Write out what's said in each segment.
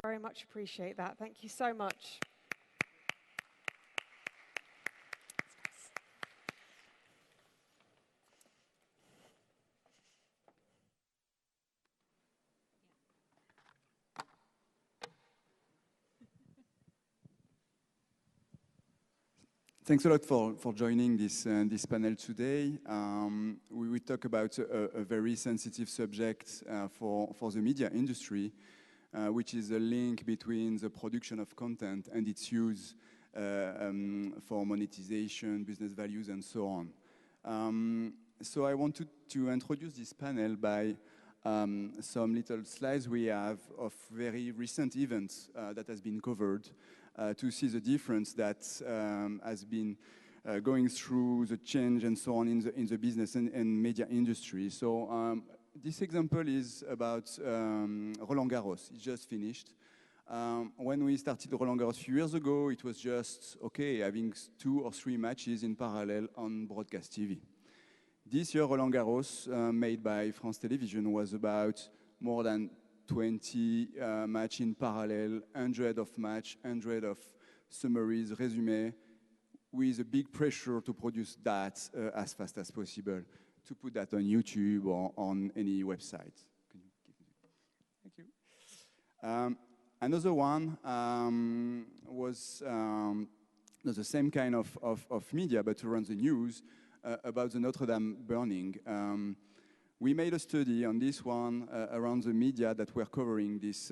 very much appreciate that. Thank you so much. Thanks a lot for joining this panel today. We will talk about a very sensitive subject for the media industry, which is a link between the production of content and its use for monetization, business values, and so on. So I wanted to introduce this panel by some little slides we have of very recent events that has been covered to see the difference that has been going through the change and so on in the business and media industry. So this example is about Roland Garros. It's just finished. When we started Roland Garros a few years ago, it was just, okay, having 2 or 3 matches in parallel on broadcast TV. This year, Roland Garros, made by France Television, was about more than 20 matches in parallel, 100 of match, 100 of summaries, resume, with a big pressure to produce that as fast as possible, to put that on YouTube or on any website. Can you give me? Thank you. Another one was the same kind of media, but around the news, about the Notre Dame burning. We made a study on this one around the media that were covering this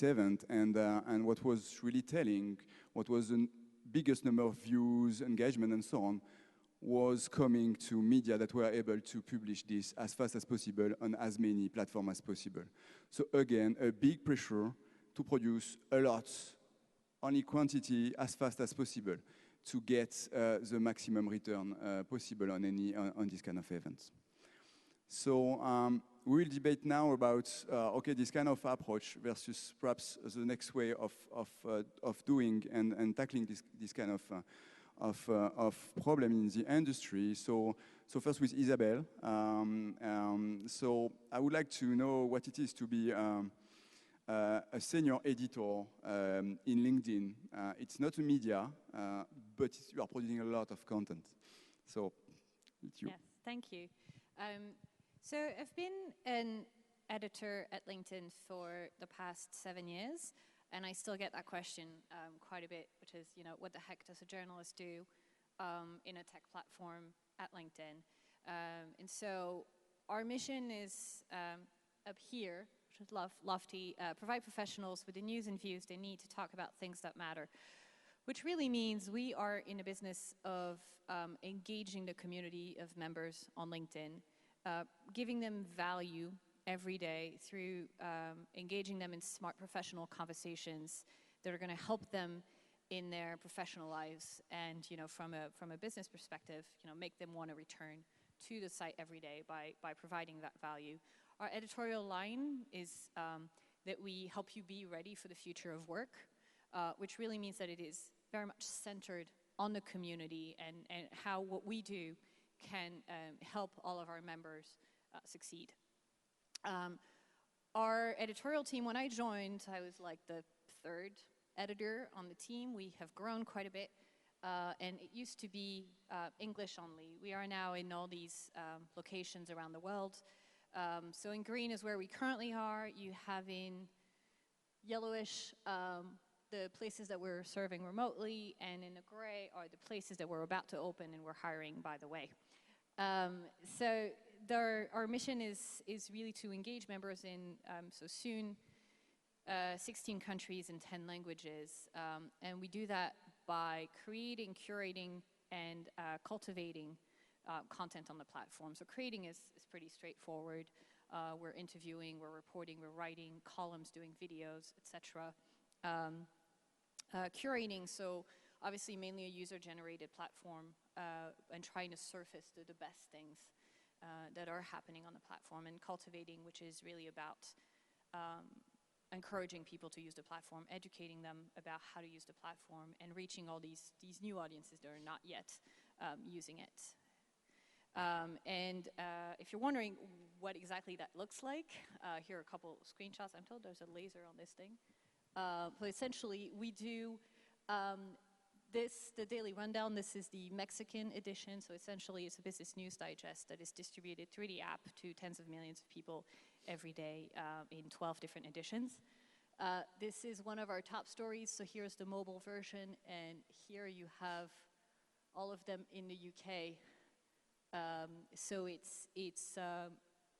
event, and what was really telling, what was the biggest number of views, engagement, and so on, was coming to media that were able to publish this as fast as possible on as many platforms as possible. So again, a big pressure to produce a lot, only quantity, as fast as possible, to get the maximum return possible on this kind of events. So we will debate now about okay, this kind of approach versus perhaps the next way of doing and tackling this kind of problem in the industry. So first with Isabelle. So I would like to know what it is to be a senior editor in LinkedIn. It's not a media, but you are producing a lot of content. So it's you. Yes, thank you. So I've been an editor at LinkedIn for the past 7 years, and I still get that question quite a bit, which is, you know, what the heck does a journalist do in a tech platform at LinkedIn? And so our mission is up here, which is lofty, provide professionals with the news and views they need to talk about things that matter, which really means we are in a business of engaging the community of members on LinkedIn, giving them value every day through engaging them in smart professional conversations that are going to help them in their professional lives, and, you know, from a business perspective, you know, make them want to return to the site every day by providing that value. Our editorial line is that we help you be ready for the future of work, which really means that it is very much centered on the community and how what we do can help all of our members succeed. Our editorial team, when I joined, I was like the 3rd editor on the team. We have grown quite a bit, and it used to be English only. We are now in all these locations around the world. So in green is where we currently are. You have in yellowish the places that we're serving remotely, and in the gray are the places that we're about to open and we're hiring, by the way. So our mission is really to engage members in, so soon, 16 countries and 10 languages. And we do that by creating, curating, and cultivating content on the platform. So creating is pretty straightforward. We're interviewing, we're reporting, we're writing columns, doing videos, etc. Curating, so obviously mainly a user-generated platform, and trying to surface the best things that are happening on the platform, and cultivating, which is really about encouraging people to use the platform, educating them about how to use the platform, and reaching all these new audiences that are not yet using it. If you're wondering what exactly that looks like, here are a couple screenshots. I'm told there's a laser on this thing. So essentially, we do the Daily Rundown. This is the Mexican edition. So essentially, it's a business news digest that is distributed through the app to tens of millions of people every day in 12 different editions. This is one of our top stories. So here's the mobile version, and here you have all of them in the UK. So it's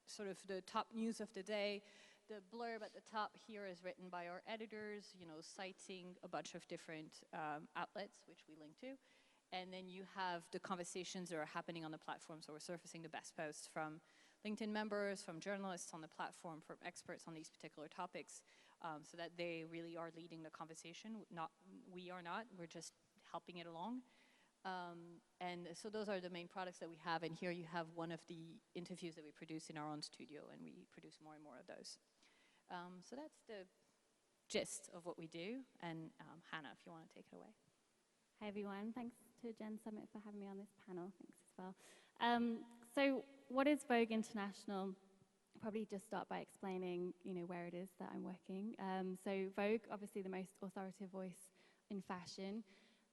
sort of the top news of the day. The blurb at the top here is written by our editors, citing a bunch of different outlets, which we link to. And then you have the conversations that are happening on the platform. So we're surfacing the best posts from LinkedIn members, from journalists on the platform, from experts on these particular topics, so that they really are leading the conversation. We are not, we're just helping it along. And so those are the main products that we have. And here you have one of the interviews that we produce in our own studio, and we produce more and more of those. So that's the gist of what we do. And Hannah, if you want to take it away. Hi, everyone. Thanks to Gen Summit for having me on this panel. Thanks as well. So what is Vogue International? I'll probably just start by explaining, where it is that I'm working. So Vogue, obviously the most authoritative voice in fashion.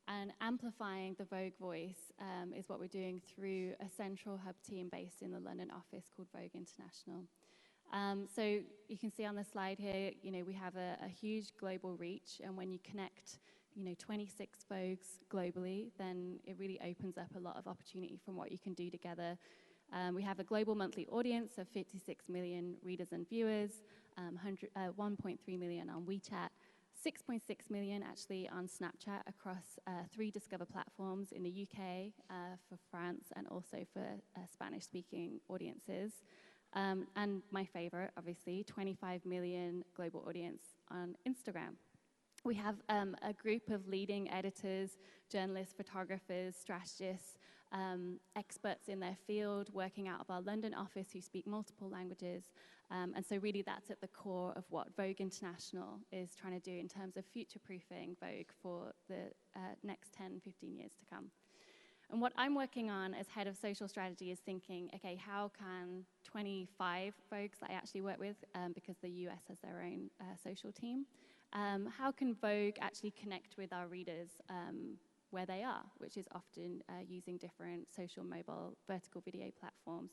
And amplifying the Vogue voice is what we're doing through a central hub team based in the London office called Vogue International. So you can see on the slide here, we have a huge global reach, and when you connect, 26 Vogues globally, then it really opens up a lot of opportunity from what you can do together. We have a global monthly audience of 56 million readers and viewers, 1.3 million on WeChat, 6.6 million actually on Snapchat across 3 Discover platforms in the UK, for France, and also for Spanish-speaking audiences. And my favorite, obviously, 25 million global audience on Instagram. We have a group of leading editors, journalists, photographers, strategists, experts in their field working out of our London office who speak multiple languages. And so really that's at the core of what Vogue International is trying to do in terms of future-proofing Vogue for the next 10, 15 years to come. And what I'm working on as head of social strategy is thinking, okay, how can 25 Vogues that I actually work with, because the US has their own social team, how can Vogue actually connect with our readers where they are, which is often using different social, mobile, vertical video platforms.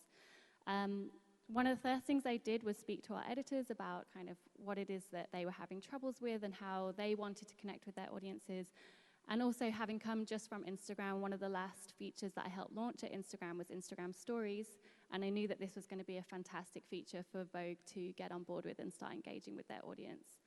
One of the first things I did was speak to our editors about kind of what it is that they were having troubles with and how they wanted to connect with their audiences. And also, having come just from Instagram, one of the last features that I helped launch at Instagram was Instagram Stories. And I knew that this was going to be a fantastic feature for Vogue to get on board with and start engaging with their audience.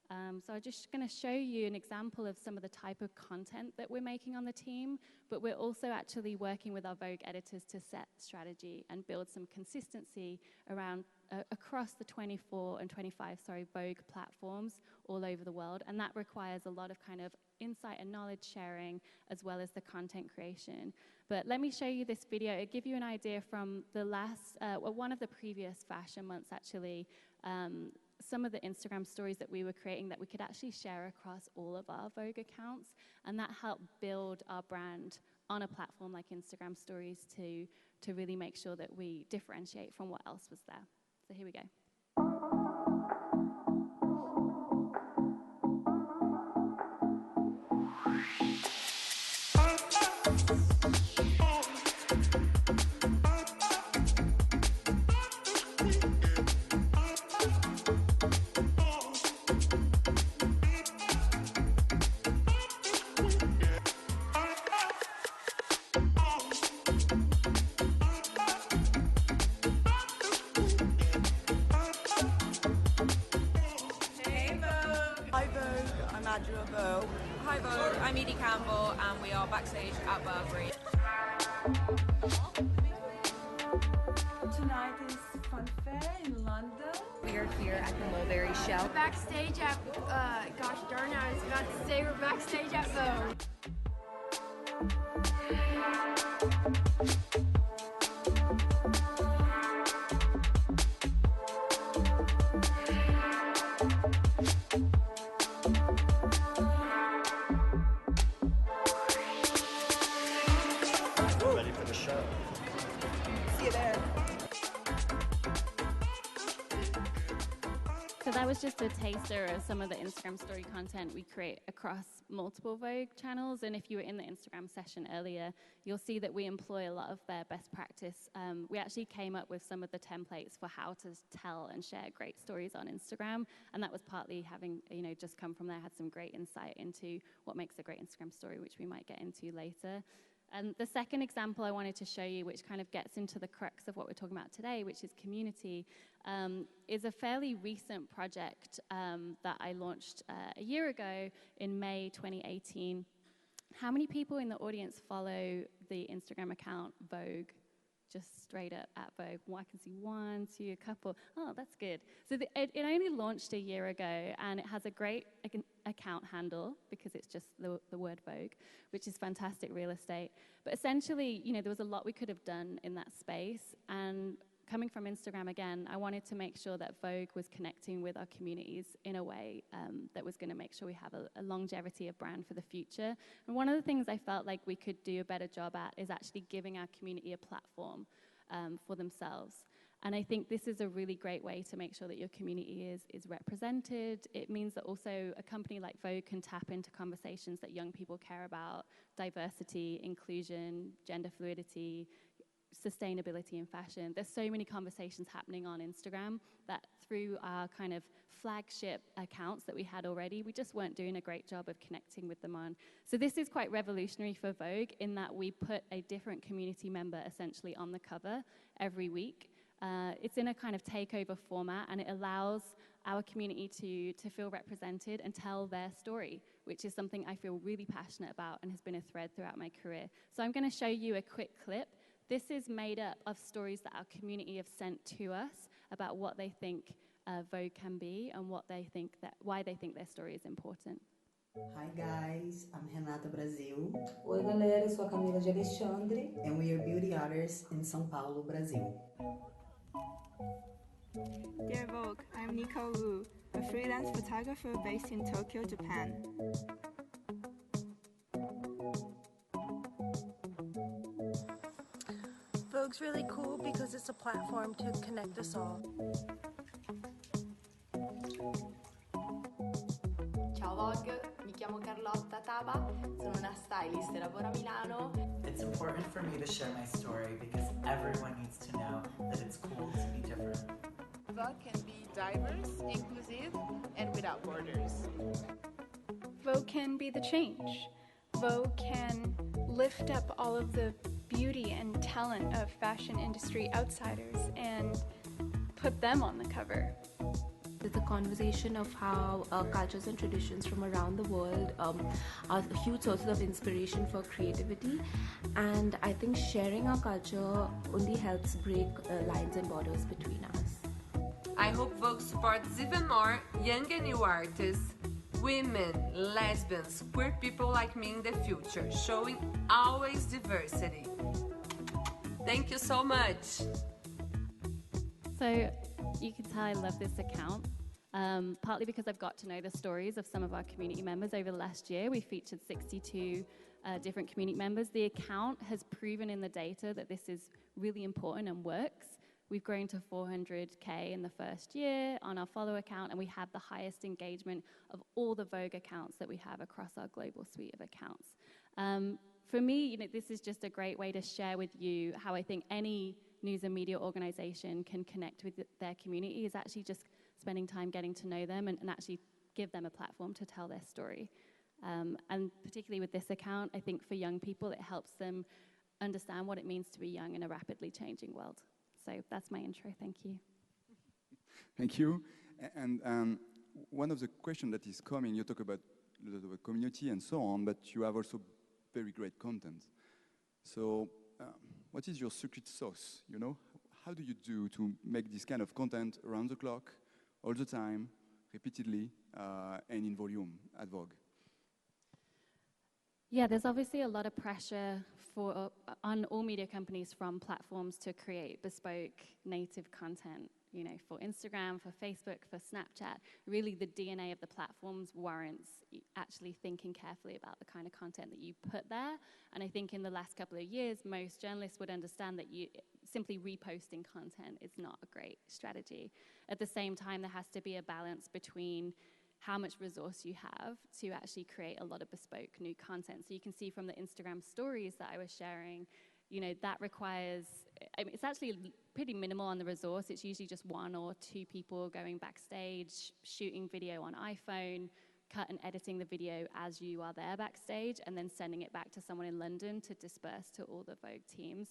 So I'm just going to show you an example of some of the type of content that we're making on the team, but we're also actually working with our Vogue editors to set strategy and build some consistency around across the 24 and 25, Vogue platforms all over the world, and that requires a lot of kind of insight and knowledge sharing as well as the content creation. But let me show you this video. It'll give you an idea from the last, one of the previous fashion months actually, some of the Instagram stories that we were creating that we could actually share across all of our Vogue accounts, and that helped build our brand on a platform like Instagram Stories to really make sure that we differentiate from what else was there. So here we go. Hi Vogue, I'm Edie Campbell and we are backstage at Burberry. Tonight is Fun Fair in London. We are here at the Mulberry Show. We're backstage at, gosh darn it, I was about to say we're backstage at Vogue. Ready for the show. was just a taster of some of the Instagram story content we create across multiple Vogue channels. And if you were in the Instagram session earlier, you'll see that we employ a lot of their best practice. We actually came up with some of the templates for how to tell and share great stories on Instagram. And that was partly having, just come from there, had some great insight into what makes a great Instagram story, which we might get into later. And the second example I wanted to show you, which kind of gets into the crux of what we're talking about today, which is community, is a fairly recent project that I launched a year ago in May 2018. How many people in the audience follow the Instagram account Vogue? Just straight up at Vogue. Well, I can see one, two, a couple. Oh, that's good. So it only launched a year ago, and it has a great account handle because it's just the word Vogue, which is fantastic real estate. But essentially, there was a lot we could have done in that space. And coming from Instagram again, I wanted to make sure that Vogue was connecting with our communities in a way that was going to make sure we have a longevity of brand for the future. And one of the things I felt like we could do a better job at is actually giving our community a platform for themselves. And I think this is a really great way to make sure that your community is represented. It means that also a company like Vogue can tap into conversations that young people care about: diversity, inclusion, gender fluidity, sustainability in fashion. There's so many conversations happening on Instagram that through our kind of flagship accounts that we had already, we just weren't doing a great job of connecting with them on. So this is quite revolutionary for Vogue in that we put a different community member essentially on the cover every week. It's in a kind of takeover format, and it allows our community to feel represented and tell their story, which is something I feel really passionate about and has been a thread throughout my career. So I'm going to show you a quick clip. This is made up of stories that our community have sent to us about what they think Vogue can be and why they think their story is important. Hi guys, I'm Renata Brasil. Oi galera, eu sou a Camila de Alexandre. And we are beauty artists in São Paulo, Brazil. Dear Vogue, I'm Nico Wu, a freelance photographer based in Tokyo, Japan. Vogue's really cool because it's a platform to connect us all. Ciao Vogue, mi chiamo Carlotta Taba, sono una stylist e lavoro a Milano. It's important for me to share my story because everyone needs to know that it's cool to be different. Vogue can be diverse, inclusive, and without borders. Vogue can be the change. Vogue can lift up all of the beauty and talent of fashion industry outsiders and put them on the cover. The conversation of how cultures and traditions from around the world are huge sources of inspiration for creativity, and I think sharing our culture only helps break lines and borders between us. I hope Vogue supports even more young and new artists, women, lesbians, queer people like me in the future, showing always diversity. Thank you so much. So you can tell I love this account, partly because I've got to know the stories of some of our community members over the last year. We featured 62 different community members. The account has proven in the data that this is really important and works. We've grown to 400K in the first year on our follow account, and we have the highest engagement of all the Vogue accounts that we have across our global suite of accounts. For me, this is just a great way to share with you how I think any news and media organization can connect with their community is actually just spending time getting to know them and actually give them a platform to tell their story. And particularly with this account, I think for young people, it helps them understand what it means to be young in a rapidly changing world. So that's my intro. Thank you. Thank you. And one of the questions that is coming, you talk about the community and so on, but you have also very great content. So what is your secret sauce? How do you do to make this kind of content around the clock, all the time, repeatedly, and in volume at Vogue? Yeah, there's obviously a lot of pressure on all media companies from platforms to create bespoke native content you know, for Instagram, for Facebook, for Snapchat. Really, the DNA of the platforms warrants actually thinking carefully about the kind of content that you put there. And I think in the last couple of years, most journalists would understand that simply reposting content is not a great strategy. At the same time, there has to be a balance between how much resource you have to actually create a lot of bespoke new content. So you can see from the Instagram stories that I was sharing, you know, that requires, I mean, it's actually pretty minimal on the resource. It's usually just 1 or 2 people going backstage, shooting video on iPhone, cut and editing the video as you are there backstage, and then sending it back to someone in London to disperse to all the Vogue teams.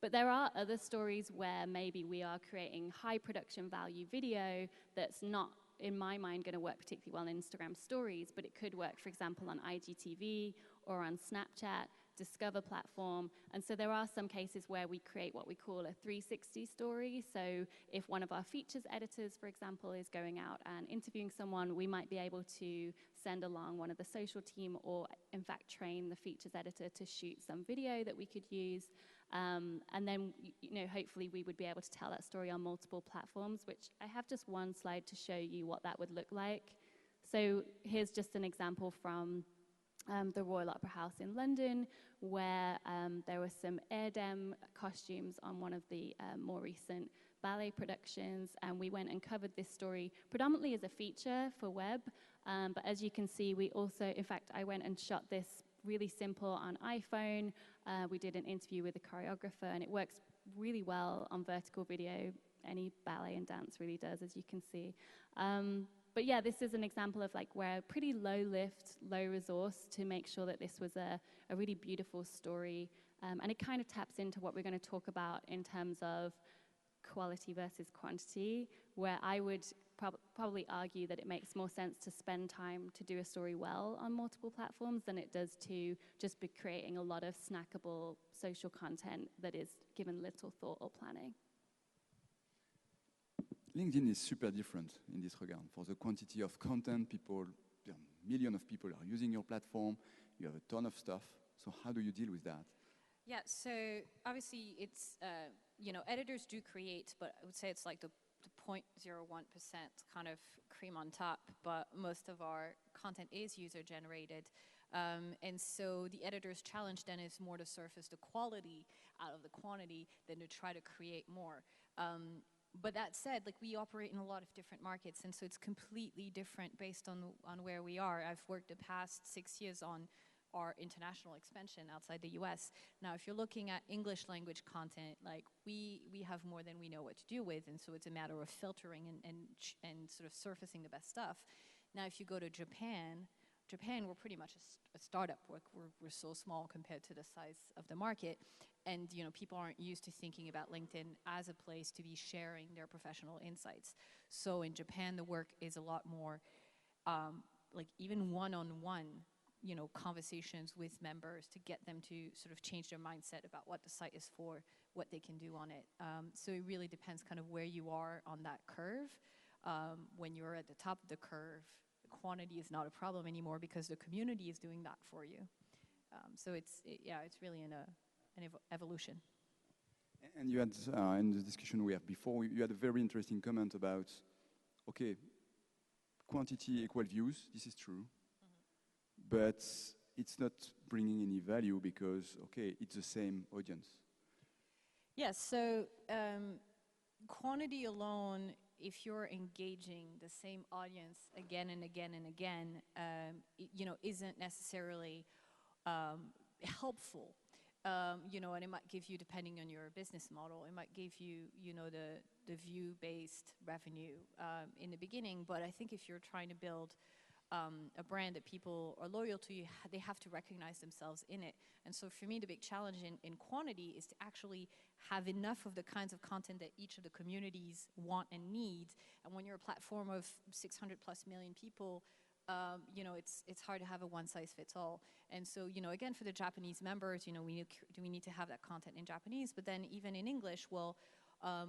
But there are other stories where maybe we are creating high production value video that's not, in my mind, going to work particularly well in Instagram stories, but it could work, for example, on IGTV or on Snapchat, Discover platform. And so there are some cases where we create what we call a 360 story. So if one of our features editors, for example, is going out and interviewing someone, we might be able to send along one of the social team or, in fact, train the features editor to shoot some video that we could use. And then, you know, hopefully we would be able to tell that story on multiple platforms, which I have just one slide to show you what that would look like. So here's just an example from the Royal Opera House in London, where there were some Airdem costumes on one of the more recent ballet productions, and we went and covered this story predominantly as a feature for web, but as you can see, we also, in fact, I went and shot this really simple on iPhone. We did an interview with a choreographer, and it works really well on vertical video. Any ballet and dance really does, as you can see. But yeah, this is an example of like where pretty low lift, low resource to make sure that this was a really beautiful story. And it kind of taps into what we're going to talk about in terms of quality versus quantity, where I would probably argue that it makes more sense to spend time to do a story well on multiple platforms than it does to just be creating a lot of snackable social content that is given little thought or planning. LinkedIn is super different in this regard. For the quantity of content, millions of people are using your platform. You have a ton of stuff. So how do you deal with that? Yeah, so obviously it's, you know, editors do create, but I would say it's like the 0.01% kind of cream on top, but most of our content is user-generated. And so the editor's challenge then is more to surface the quality out of the quantity than to try to create more. But that said, like, we operate in a lot of different markets, and so it's completely different based on where we are. I've worked the past 6 years on our international expansion outside the US. Now, if you're looking at English language content, like, we have more than we know what to do with, and so it's a matter of filtering and sort of surfacing the best stuff. Now, if you go to Japan, we're pretty much a startup. We're so small compared to the size of the market. And, you know, people aren't used to thinking about LinkedIn as a place to be sharing their professional insights. So in Japan, the work is a lot more like even one-on-one, you know, conversations with members to get them to sort of change their mindset about what the site is for, what they can do on it. So it really depends kind of where you are on that curve. When you're at the top of the curve, quantity is not a problem anymore because the community is doing that for you. So it's really an evolution. And you had, in the discussion we had before, you had a very interesting comment about, okay, quantity equal views, this is true, but it's not bringing any value because, okay, it's the same audience. Yes, so quantity alone, if you're engaging the same audience again and again and again, you know, isn't necessarily helpful. You know, and it might give you, depending on your business model, it might give you, you know, the view-based revenue in the beginning. But I think if you're trying to build a brand that people are loyal to, they have to recognize themselves in it. And so for me, the big challenge in quantity is to actually have enough of the kinds of content that each of the communities want and need. And when you're a platform of 600+ million people, you know, it's hard to have a one-size-fits-all. And so, you know, again, for the Japanese members, you know, we need to have that content in Japanese, but then even in English, well,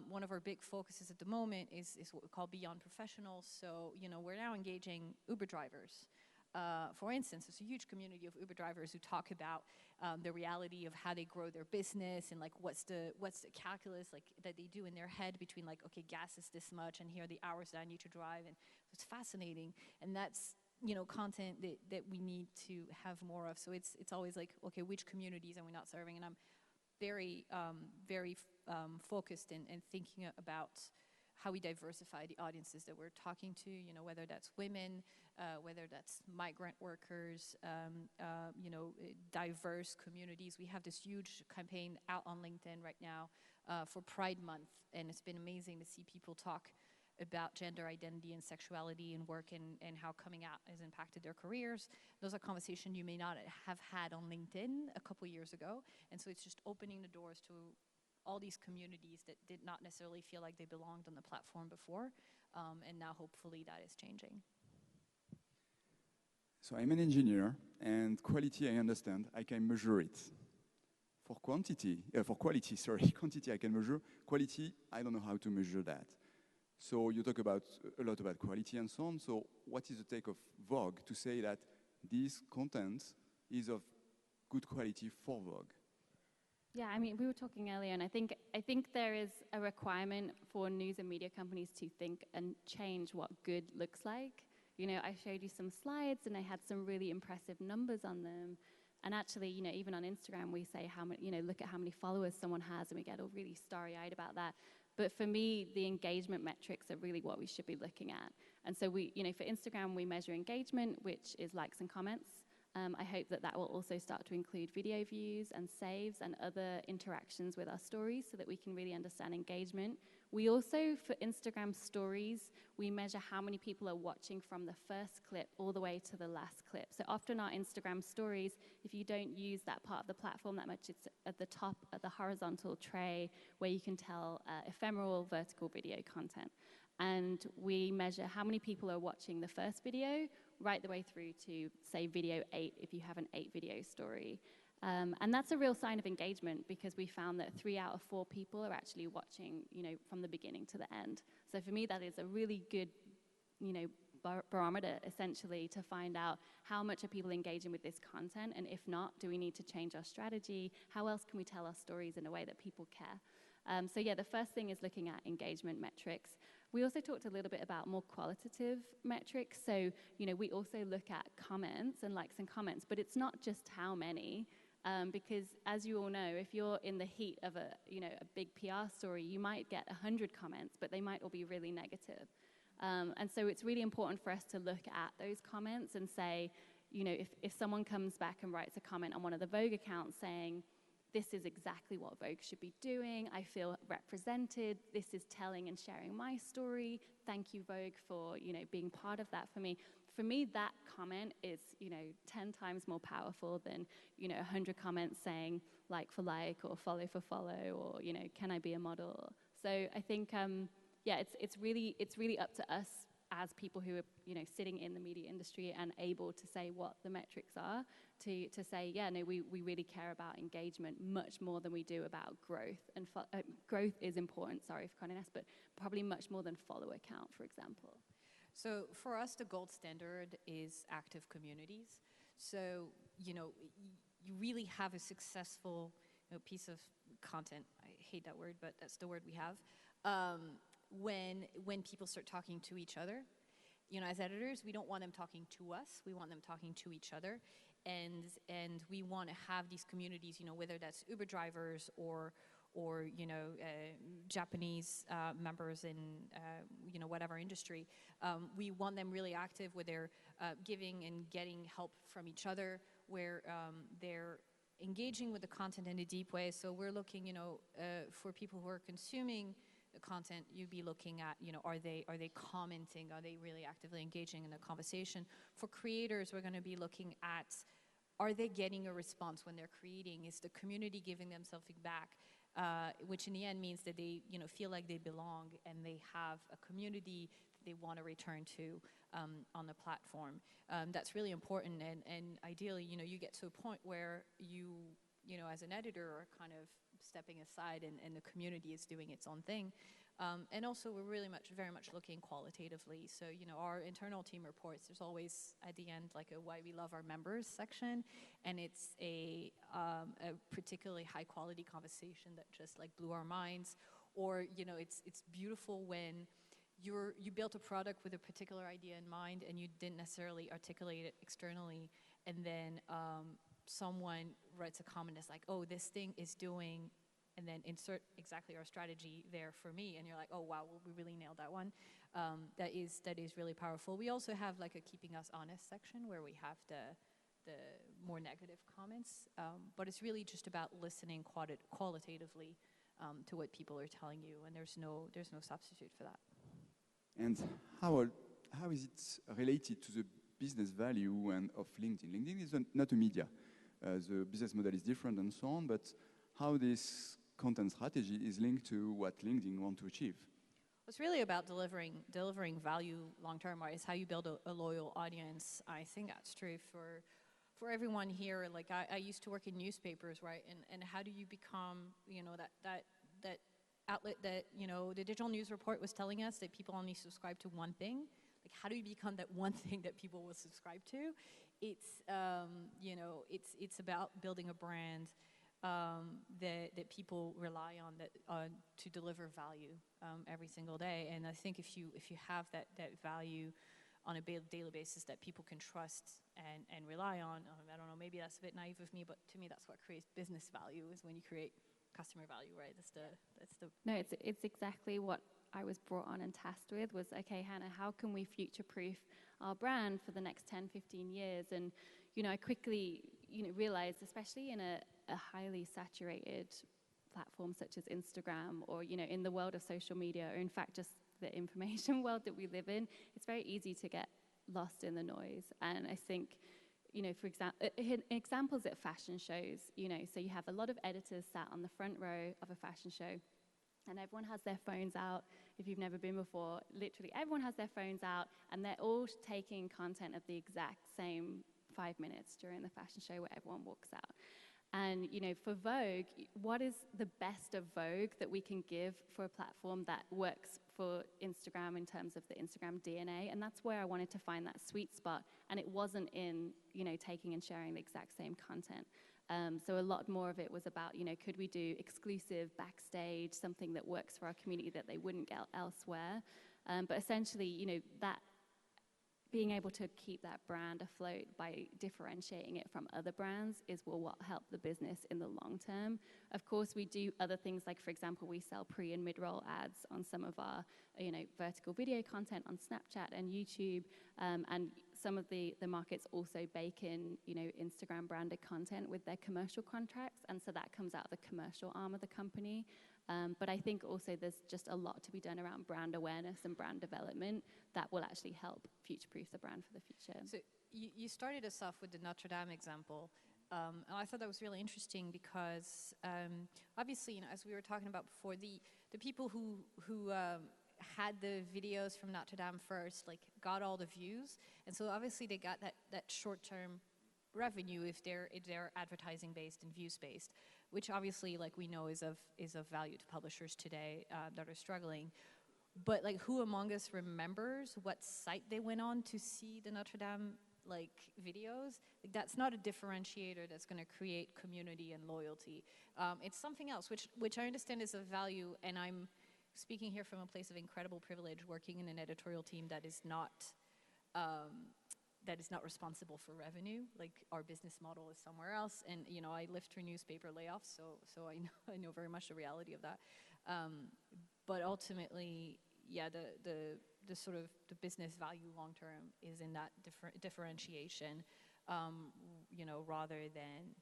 one of our big focuses at the moment is what we call beyond professionals. So, you know, we're now engaging Uber drivers. for instance, there's a huge community of Uber drivers who talk about the reality of how they grow their business and like what's the calculus like that they do in their head between like, okay, gas is this much and here are the hours that I need to drive, and it's fascinating. And that's, you know, content that we need to have more of. So it's always like, okay, which communities are we not serving? And I'm very focused in thinking about how we diversify the audiences that we're talking to, you know, whether that's women, whether that's migrant workers, you know, diverse communities. We have this huge campaign out on LinkedIn right now for Pride Month, and it's been amazing to see people talk about gender identity and sexuality in work and how coming out has impacted their careers. Those are conversations you may not have had on LinkedIn a couple years ago, and so it's just opening the doors to all these communities that did not necessarily feel like they belonged on the platform before, and now hopefully that is changing. So I'm an engineer, and quality I understand, I can measure it. For quality, quantity I can measure. Quality, I don't know how to measure that. So you talk about a lot about quality and so on. So what is the take of Vogue to say that this content is of good quality for Vogue? Yeah, I mean, we were talking earlier, and I think there is a requirement for news and media companies to think and change what good looks like. You know, I showed you some slides, and I had some really impressive numbers on them. And actually, you know, even on Instagram, we say how many, you know, look at how many followers someone has, and we get all really starry-eyed about that. But for me, the engagement metrics are really what we should be looking at. And so we, you know, for Instagram, we measure engagement, which is likes and comments. I hope that will also start to include video views and saves and other interactions with our stories so that we can really understand engagement. We also, for Instagram stories, we measure how many people are watching from the first clip all the way to the last clip. So often our Instagram stories, if you don't use that part of the platform that much, it's at the top, at the horizontal tray where you can tell ephemeral vertical video content. And we measure how many people are watching the first video right the way through to, say, video 8 if you have an 8-video story. And that's a real sign of engagement because we found that 3 out of 4 people are actually watching, you know, from the beginning to the end. So for me, that is a really good, you know, barometer, essentially, to find out how much are people engaging with this content, and if not, do we need to change our strategy? How else can we tell our stories in a way that people care? So yeah, the first thing is looking at engagement metrics. We also talked a little bit about more qualitative metrics. So, you know, we also look at comments and likes and comments, but it's not just how many, because as you all know, if you're in the heat of a big PR story, you might get 100 comments, but they might all be really negative. And so it's really important for us to look at those comments and say, you know, if someone comes back and writes a comment on one of the Vogue accounts saying, this is exactly what Vogue should be doing, I feel represented, this is telling and sharing my story, thank you Vogue for, you know, being part of that for me. For me, that comment is, you know, 10 times more powerful than, you know, 100 comments saying like for like or follow for follow or, you know, can I be a model? So I think, yeah, it's really up to us as people who are, you know, sitting in the media industry and able to say what the metrics are, to say, yeah, no, we really care about engagement much more than we do about growth. And growth is important, sorry for cutting us, but probably much more than follower count, for example. So for us, the gold standard is active communities. So, you know, you really have a successful, you know, piece of content. I hate that word, but that's the word we have. When people start talking to each other. You know, as editors, we don't want them talking to us. We want them talking to each other. And we want to have these communities, you know, whether that's Uber drivers or you know, Japanese members in, you know, whatever industry. We want them really active where they're giving and getting help from each other, where they're engaging with the content in a deep way. So we're looking, you know, for people who are consuming the content, you'd be looking at, you know, are they commenting? Are they really actively engaging in the conversation? For creators, we're going to be looking at, are they getting a response when they're creating? Is the community giving them something back? Which in the end means that they, you know, feel like they belong and they have a community that they want to return to on the platform. That's really important, and ideally, you know, you get to a point where you know, as an editor are kind of stepping aside and the community is doing its own thing. And also, we're very much looking qualitatively. So, you know, our internal team reports, there's always at the end like a why we love our members section, and it's a particularly high quality conversation that just like blew our minds. Or, you know, it's beautiful when you built a product with a particular idea in mind and you didn't necessarily articulate it externally, and then someone writes a comment that's like, oh, this thing is doing, and then insert exactly our strategy there for me, and you're like, oh wow, well, we really nailed that one. That is really powerful. We also have like a keeping us honest section where we have the more negative comments, but it's really just about listening qualitatively to what people are telling you, and there's no substitute for that. And how is it related to the business value of LinkedIn? LinkedIn is not a media. The business model is different and so on, but how this content strategy is linked to what LinkedIn want to achieve? It's really about delivering value long term, right? It's how you build a loyal audience. I think that's true for everyone here. Like I used to work in newspapers, right? And how do you become, you know, that outlet that, you know, the digital news report was telling us that people only subscribe to one thing. Like, how do you become that one thing that people will subscribe to? It's, you know, it's about building a brand that people rely on to deliver value every single day. And I think if you have that value on a daily basis that people can trust and rely on, I don't know, maybe that's a bit naive of me, but to me that's what creates business value, is when you create customer value, right? That's the No, it's exactly what I was brought on and tasked with, was, okay, Hannah, how can we future-proof our brand for the next 10, 15 years? And, you know, I quickly, you know, realized, especially in a highly saturated platform such as Instagram, or, you know, in the world of social media, or in fact just the information world that we live in, it's very easy to get lost in the noise. And I think, you know, for examples at fashion shows, you know, so you have a lot of editors sat on the front row of a fashion show, and everyone has their phones out. If you've never been before, literally everyone has their phones out, and they're all taking content of the exact same 5 minutes during the fashion show where everyone walks out. And, you know, for Vogue, what is the best of Vogue that we can give for a platform that works for Instagram in terms of the Instagram DNA? And that's where I wanted to find that sweet spot. And it wasn't in, you know, taking and sharing the exact same content. So a lot more of it was about, you know, could we do exclusive backstage, something that works for our community that they wouldn't get elsewhere? But essentially, you know, that being able to keep that brand afloat by differentiating it from other brands is what help the business in the long term. Of course, we do other things, like, for example, we sell pre and mid-roll ads on some of our, you know, vertical video content on Snapchat and YouTube, and some of the markets also bake in, you know, Instagram branded content with their commercial contracts, and so that comes out of the commercial arm of the company. But I think also there's just a lot to be done around brand awareness and brand development that will actually help future-proof the brand for the future. So you started us off with the Notre Dame example. And I thought that was really interesting because obviously, you know, as we were talking about before, the people who had the videos from Notre Dame first, like, got all the views, and so obviously they got that short-term revenue if they're advertising based and views based, which obviously, like, we know is of value to publishers today that are struggling. But, like, who among us remembers what site they went on to see the Notre Dame, like, videos? Like, that's not a differentiator that's going to create community and loyalty. It's something else, which I understand is of value, and I'm speaking here from a place of incredible privilege, working in an editorial team that is not responsible for revenue. Like, our business model is somewhere else, and, you know, I lived through newspaper layoffs, so I know very much the reality of that. But ultimately, yeah, the sort of the business value long term is in that differentiation, you know, rather than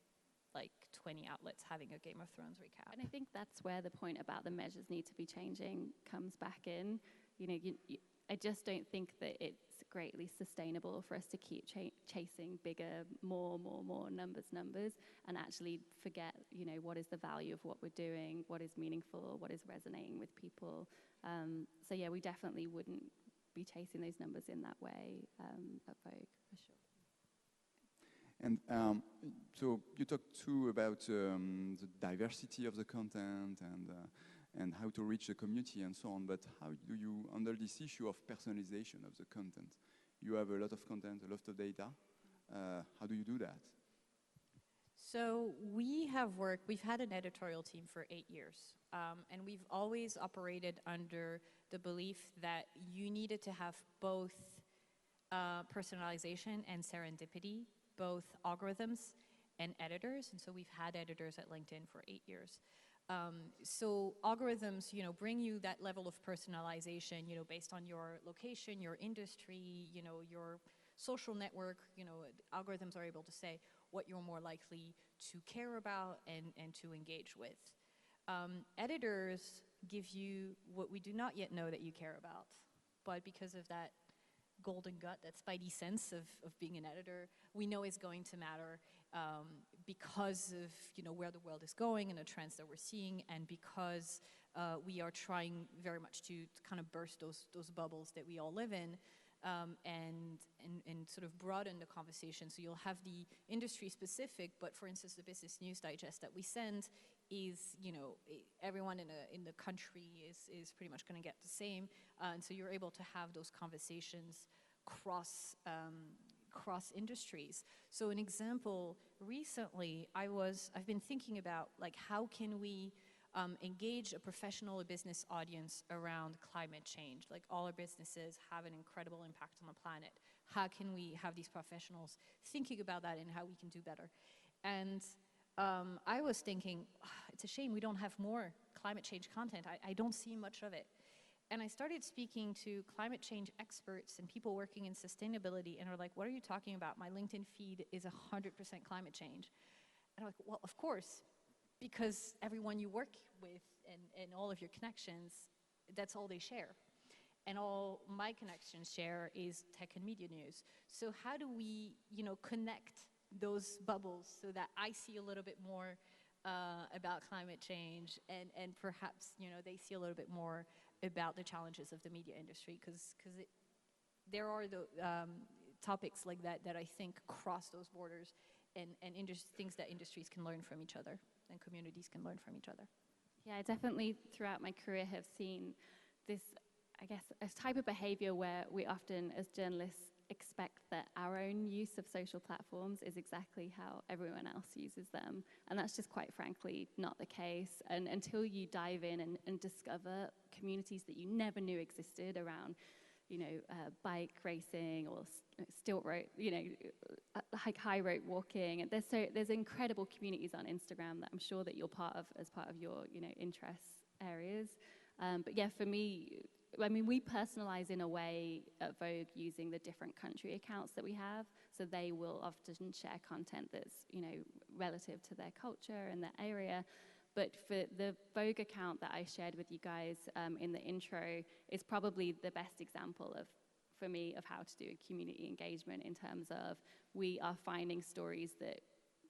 like 20 outlets having a Game of Thrones recap. And I think that's where the point about the measures need to be changing comes back in. You know, I just don't think that it's greatly sustainable for us to keep chasing bigger, more numbers, and actually forget, you know, what is the value of what we're doing, what is meaningful, what is resonating with people. So yeah, we definitely wouldn't be chasing those numbers in that way at Vogue, for sure. And so you talked too about the diversity of the content and how to reach the community and so on. But how do you handle this issue of personalization of the content? You have a lot of content, a lot of data. How do you do that? So we've had an editorial team for 8 years, and we've always operated under the belief that you needed to have both personalization and serendipity, both algorithms and editors, and so we've had editors at LinkedIn for 8 years. So algorithms, bring you that level of personalization, based on your location, your industry, your social network. Algorithms are able to say what you're more likely to care about and to engage with. Editors give you what we do not yet know that you care about, but because of that golden gut, that spidey sense of being an editor, we know is going to matter because of where the world is going and the trends that we're seeing, and because we are trying very much to kind of burst those bubbles that we all live in, and sort of broaden the conversation. So you'll have the industry specific, but for instance, the Business News Digest that we send is, everyone in the country is pretty much going to get the same, and so you're able to have those conversations cross industries. So an example, recently I've been thinking about how can we engage a professional or business audience around climate change. All our businesses have an incredible impact on the planet. How can we have these professionals thinking about that and how we can do better? And I was thinking, it's a shame we don't have more climate change content. I don't see much of it. And I started speaking to climate change experts and people working in sustainability, and are like, what are you talking about? My LinkedIn feed is 100% climate change. And I'm like, well, of course, because everyone you work with and all of your connections, that's all they share. And all my connections share is tech and media news. So how do we, connect those bubbles so that I see a little bit more about climate change, and perhaps, they see a little bit more about the challenges of the media industry, because there are the topics like that I think cross those borders, and things that industries can learn from each other and communities can learn from each other. Yeah, I definitely throughout my career have seen this, I guess, a type of behavior where we often, as journalists, expect that our own use of social platforms is exactly how everyone else uses them. And that's just quite frankly not the case. And until you dive in and discover communities that you never knew existed around, bike racing or stilt rope, high rope walking. And there's incredible communities on Instagram that I'm sure that you're part of as part of your, interest areas. But yeah, for me, we personalize in a way at Vogue using the different country accounts that we have. So they will often share content that's, relative to their culture and their area. But for the Vogue account that I shared with you guys in the intro is probably the best example for me, of how to do a community engagement, in terms of we are finding stories that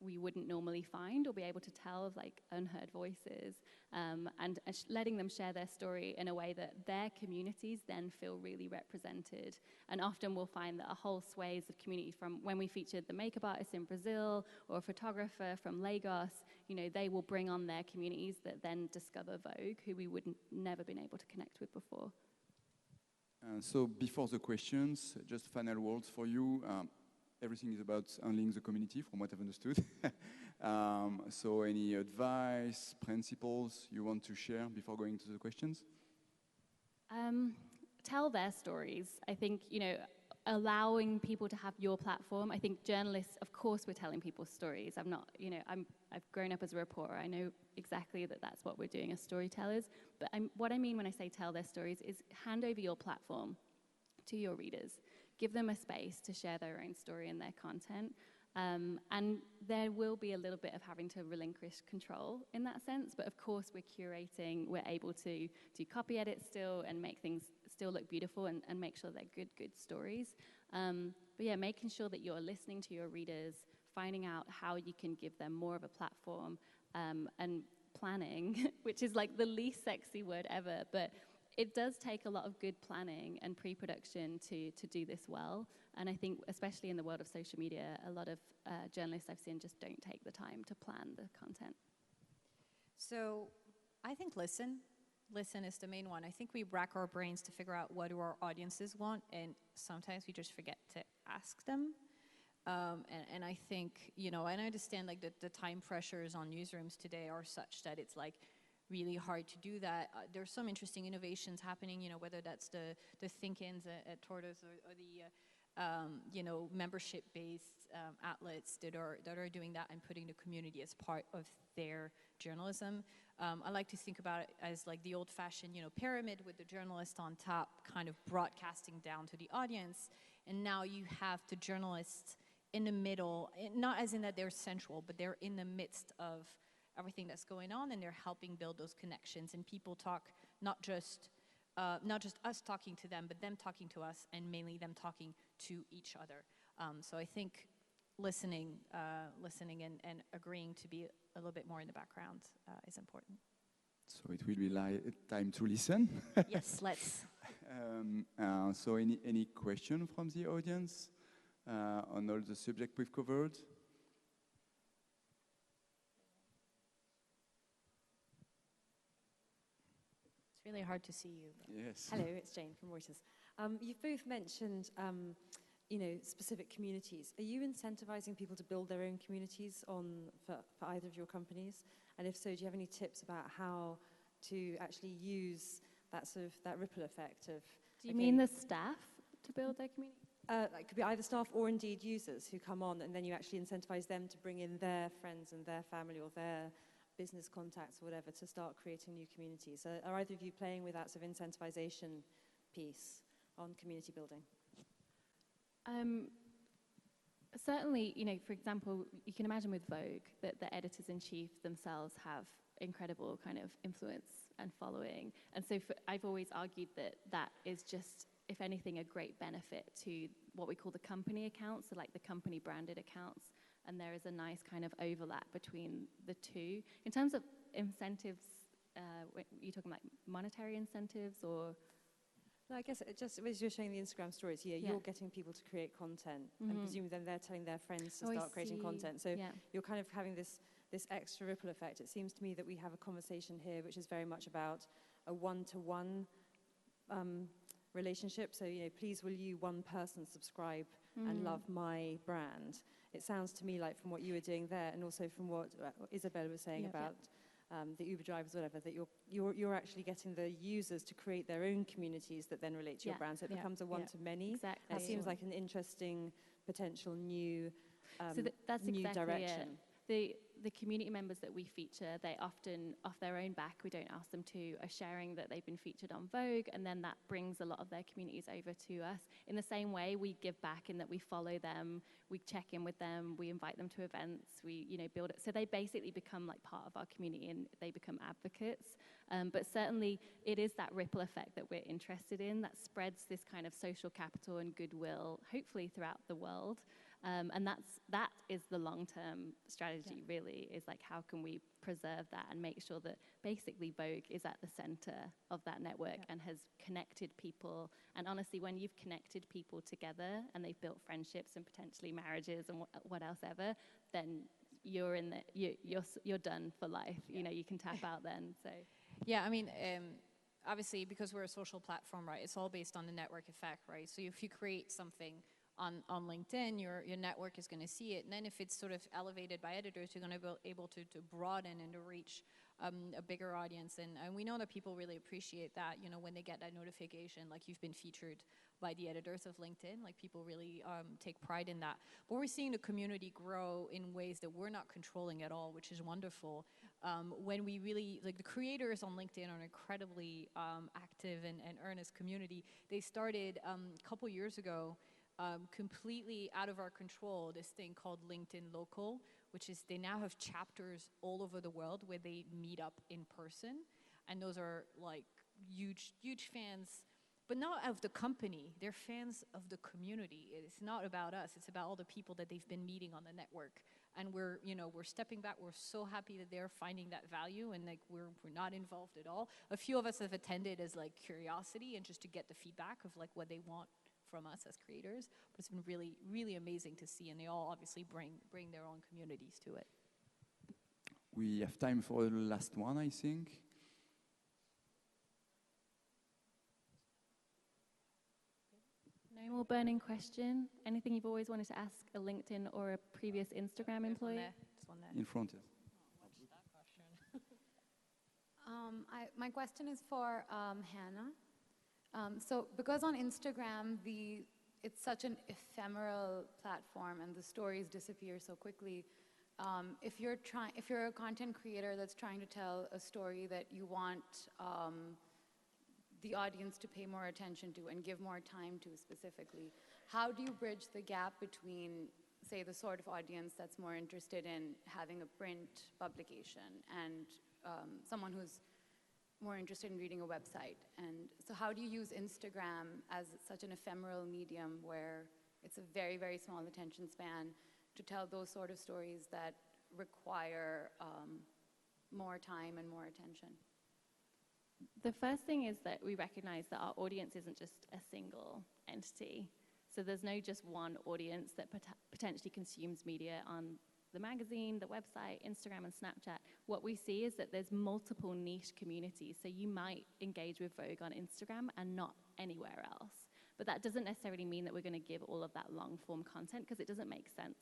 we wouldn't normally find or be able to tell, of unheard voices, and letting them share their story in a way that their communities then feel really represented. And often we'll find that a whole swathes of community, from when we featured the makeup artist in Brazil or a photographer from Lagos, they will bring on their communities that then discover Vogue, who we would never been able to connect with before. So before the questions, just final words for you. Everything is about handling the community, from what I've understood. So any advice, principles you want to share before going to the questions? Tell their stories. I think, allowing people to have your platform. I think journalists, of course, we're telling people's stories. I've grown up as a reporter. I know exactly that that's what we're doing as storytellers. But what I mean when I say tell their stories is hand over your platform to your readers. Give them a space to share their own story and their content. And there will be a little bit of having to relinquish control in that sense. But of course, we're curating. We're able to do copy edits still and make things still look beautiful and make sure they're good stories. But yeah, making sure that you're listening to your readers, finding out how you can give them more of a platform, and planning, which is the least sexy word ever. But it does take a lot of good planning and pre-production to do this well. And I think, especially in the world of social media, a lot of journalists I've seen just don't take the time to plan the content. So I think listen. listen is the main one. I think we rack our brains to figure out what do our audiences want, and sometimes we just forget to ask them. And I think, and I understand like the time pressures on newsrooms today are such that it's like really hard to do that. There's some interesting innovations happening, whether that's the think-ins at Tortoise or the membership-based outlets that are doing that and putting the community as part of their journalism. I like to think about it as like the old-fashioned, pyramid with the journalist on top, kind of broadcasting down to the audience, and now you have the journalists in the middle, not as in that they're central, but they're in the midst of everything that's going on, and they're helping build those connections. And people talk not just us talking to them, but them talking to us, and mainly them talking to each other. So I think listening and agreeing to be a little bit more in the background is important. So it will be time to listen. Yes, let's. So any question from the audience on all the subject we've covered? It's really hard to see you. Yes. Hello, it's Jane from Reuters. You've both mentioned, specific communities. Are you incentivizing people to build their own communities for either of your companies? And if so, do you have any tips about how to actually use that ripple effect of? Do you mean the staff to build their community? It could be either staff or indeed users who come on, and then you actually incentivize them to bring in their friends and their family or their business contacts or whatever to start creating new communities. Are either of you playing with that sort of incentivization piece on community building? Certainly, for example, you can imagine with Vogue that the editors-in-chief themselves have incredible kind of influence and following. And so I've always argued that is just, if anything, a great benefit to what we call the company accounts, so like the company branded accounts. And there is a nice kind of overlap between the two. In terms of incentives, you're talking like monetary incentives or? No, I guess just as you're showing the Instagram stories, you're getting people to create content, and presumably then they're telling their friends to start creating content. So you're kind of having this extra ripple effect. It seems to me that we have a conversation here which is very much about a one-to-one relationship. So, please will you, one person, subscribe and love my brand? It sounds to me like from what you were doing there, and also from what Isabella was saying about the Uber drivers, whatever, that you're actually getting the users to create their own communities that then relate to your brand. So it becomes a one-to-many. Exactly. That seems like an interesting potential new that's new exactly direction. The community members that we feature, they often, off their own back, we don't ask them to, are sharing that they've been featured on Vogue, and then that brings a lot of their communities over to us. In the same way, we give back in that we follow them, we check in with them, we invite them to events, we build it. So they basically become like part of our community, and they become advocates. But certainly, it is that ripple effect that we're interested in that spreads this kind of social capital and goodwill, hopefully throughout the world. And that is the long-term strategy, really, is like how can we preserve that and make sure that basically Vogue is at the center of that network and has connected people. And honestly, when you've connected people together and they've built friendships and potentially marriages and what else ever, then you're done for life. You can tap out then. So yeah, I mean, obviously because we're a social platform, right? It's all based on the network effect, right? So if you create something on LinkedIn, your network is going to see it. And then if it's sort of elevated by editors, you're going to be able to broaden and to reach a bigger audience. And we know that people really appreciate that, when they get that notification, like you've been featured by the editors of LinkedIn, like people really take pride in that. But we're seeing the community grow in ways that we're not controlling at all, which is wonderful. When we really, like the creators on LinkedIn are an incredibly active and earnest community. They started a couple years ago, completely out of our control, this thing called LinkedIn Local, which is they now have chapters all over the world where they meet up in person. And those are like huge fans, but not of the company. They're fans of the community. It's not about us. It's about all the people that they've been meeting on the network. And we're stepping back. We're so happy that they're finding that value, and like we're not involved at all. A few of us have attended as like curiosity and just to get the feedback of like what they want from us as creators, but it's been really, really amazing to see, and they all obviously bring their own communities to it. We have time for the last one, I think. No more burning question. Anything you've always wanted to ask a LinkedIn or a previous Instagram employee? There's one there. In front, yes. My question is for Hannah. So because on Instagram, it's such an ephemeral platform and the stories disappear so quickly, if you're a content creator that's trying to tell a story that you want the audience to pay more attention to and give more time to specifically, how do you bridge the gap between, say, the sort of audience that's more interested in having a print publication and someone who's more interested in reading a website? And so how do you use Instagram as such an ephemeral medium where it's a very, very small attention span to tell those sort of stories that require more time and more attention? The first thing is that we recognize that our audience isn't just a single entity. So there's no just one audience that potentially consumes media on the magazine, the website, Instagram, and Snapchat. What we see is that there's multiple niche communities. So you might engage with Vogue on Instagram and not anywhere else. But that doesn't necessarily mean that we're going to give all of that long-form content, because it doesn't make sense,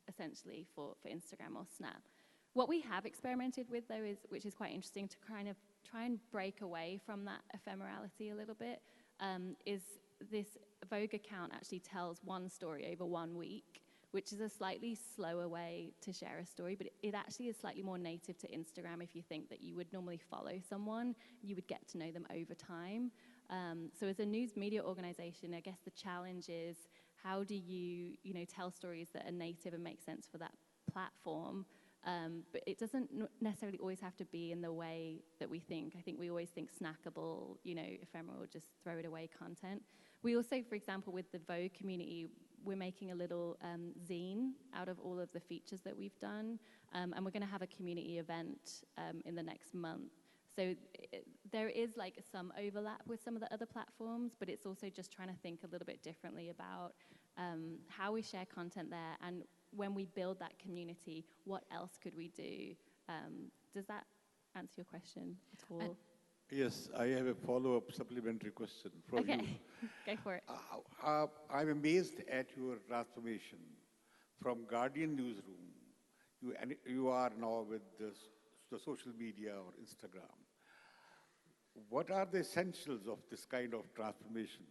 essentially, for Instagram or Snap. What we have experimented with, though, which is quite interesting, to kind of try and break away from that ephemerality a little bit, is this Vogue account actually tells one story over 1 week, which is a slightly slower way to share a story, but it actually is slightly more native to Instagram. If you think that you would normally follow someone, you would get to know them over time. So as a news media organization, I guess the challenge is, how do you tell stories that are native and make sense for that platform? But it doesn't necessarily always have to be in the way that we think. I think we always think snackable, ephemeral, just throw it away content. We also, for example, with the Vogue community, we're making a little zine out of all of the features that we've done, and we're going to have a community event in the next month. So there is like some overlap with some of the other platforms, but it's also just trying to think a little bit differently about how we share content there, and when we build that community, what else could we do? Does that answer your question at all? Yes, I have a follow-up supplementary question for you. Go for it. I'm amazed at your transformation from Guardian newsroom. You are now with the social media or Instagram. What are the essentials of this kind of transformation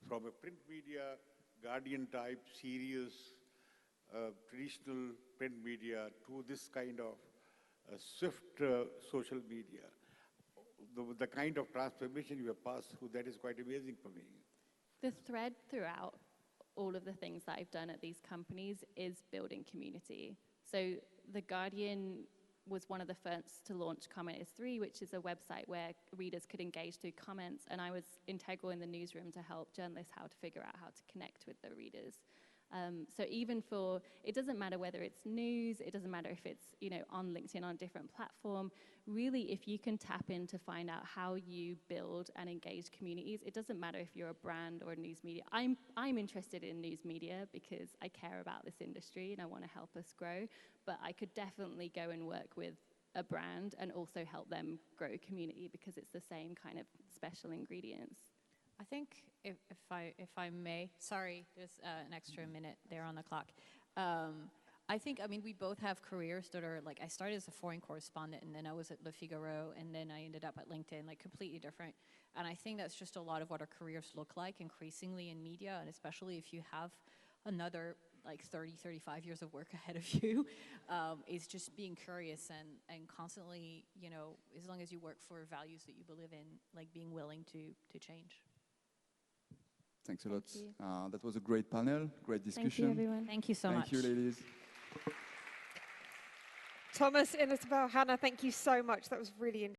from a print media, Guardian type, serious, traditional print media to this kind of swift social media? The kind of transformation you have passed through, that is quite amazing for me. The thread throughout all of the things that I've done at these companies is building community. So The Guardian was one of the first to launch Commenters 3, which is a website where readers could engage through comments, and I was integral in the newsroom to help journalists how to figure out how to connect with the readers. So even it doesn't matter whether it's news, it doesn't matter if it's on LinkedIn on a different platform. Really, if you can tap in to find out how you build and engage communities, it doesn't matter if you're a brand or a news media. I'm interested in news media because I care about this industry and I want to help us grow. But I could definitely go and work with a brand and also help them grow community, because it's the same kind of special ingredients. I think if I may, sorry, there's an extra minute there on the clock. I mean, we both have careers that are like, I started as a foreign correspondent, and then I was at Le Figaro, and then I ended up at LinkedIn, like completely different. And I think that's just a lot of what our careers look like increasingly in media, and especially if you have another like 30, 35 years of work ahead of you, is just being curious and constantly, as long as you work for values that you believe in, like being willing to change. Thanks a lot. That was a great panel, great discussion. Thank you, everyone. Thank you so much. Thank you, ladies. Thomas, Isabel, Hannah, thank you so much. That was really interesting.